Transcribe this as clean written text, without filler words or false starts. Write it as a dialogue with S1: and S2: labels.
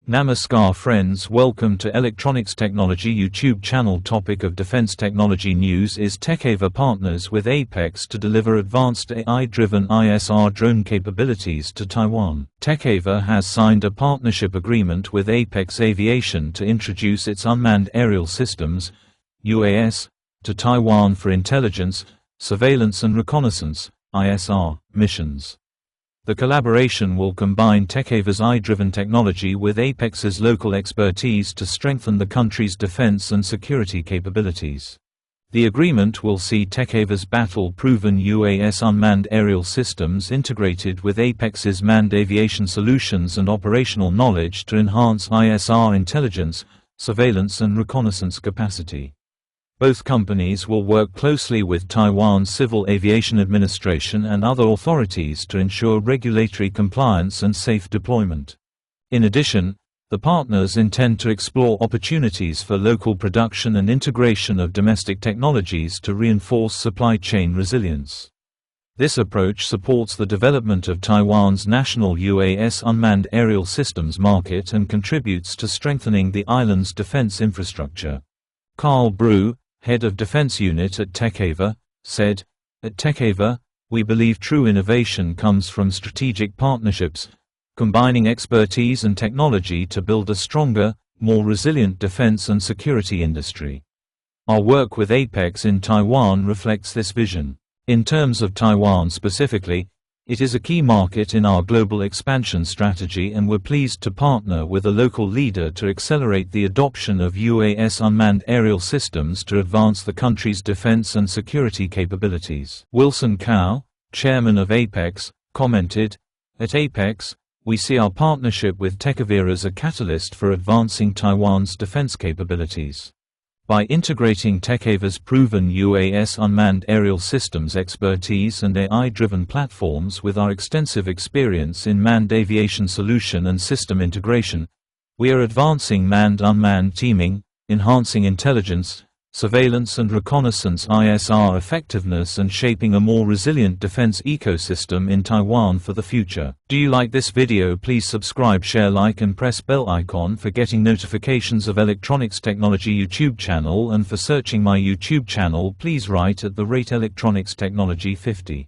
S1: Namaskar friends, welcome to Electronics Technology YouTube channel. Topic of Defense Technology News is Tekever partners with Apex to deliver advanced AI-driven ISR drone capabilities to Taiwan. Tekever has signed a partnership agreement with Apex Aviation to introduce its unmanned aerial systems UAS to Taiwan for intelligence, surveillance and reconnaissance ISR missions. The collaboration will combine Tekever's AI-driven technology with Apex's local expertise to strengthen the country's defense and security capabilities. The agreement will see Tekever's battle-proven UAS unmanned aerial systems integrated with Apex's manned aviation solutions and operational knowledge to enhance ISR intelligence, surveillance and reconnaissance capacity. Both companies will work closely with Taiwan's Civil Aviation Administration and other authorities to ensure regulatory compliance and safe deployment. In addition, the partners intend to explore opportunities for local production and integration of domestic technologies to reinforce supply chain resilience. This approach supports the development of Taiwan's national UAS unmanned aerial systems market and contributes to strengthening the island's defense infrastructure. Carl Brew, head of Defense Unit at Tekever, said, "At Tekever, we believe true innovation comes from strategic partnerships, combining expertise and technology to build a stronger, more resilient defense and security industry. Our work with Apex in Taiwan reflects this vision. In terms of Taiwan specifically, it is a key market in our global expansion strategy and we're pleased to partner with a local leader to accelerate the adoption of UAS unmanned aerial systems to advance the country's defense and security capabilities." Wilson Cao, chairman of Apex, commented, "At Apex, we see our partnership with Tekever as a catalyst for advancing Taiwan's defense capabilities. By integrating Tekever's proven UAS unmanned aerial systems expertise and AI-driven platforms with our extensive experience in manned aviation solution and system integration, we are advancing manned-unmanned teaming, enhancing intelligence, surveillance and reconnaissance ISR effectiveness and shaping a more resilient defense ecosystem in Taiwan for the future." Do you like this video? Please subscribe, share, like and press bell icon for getting notifications of Electronics Technology YouTube channel, and for searching my YouTube channel please write at @Electronics Technology 50.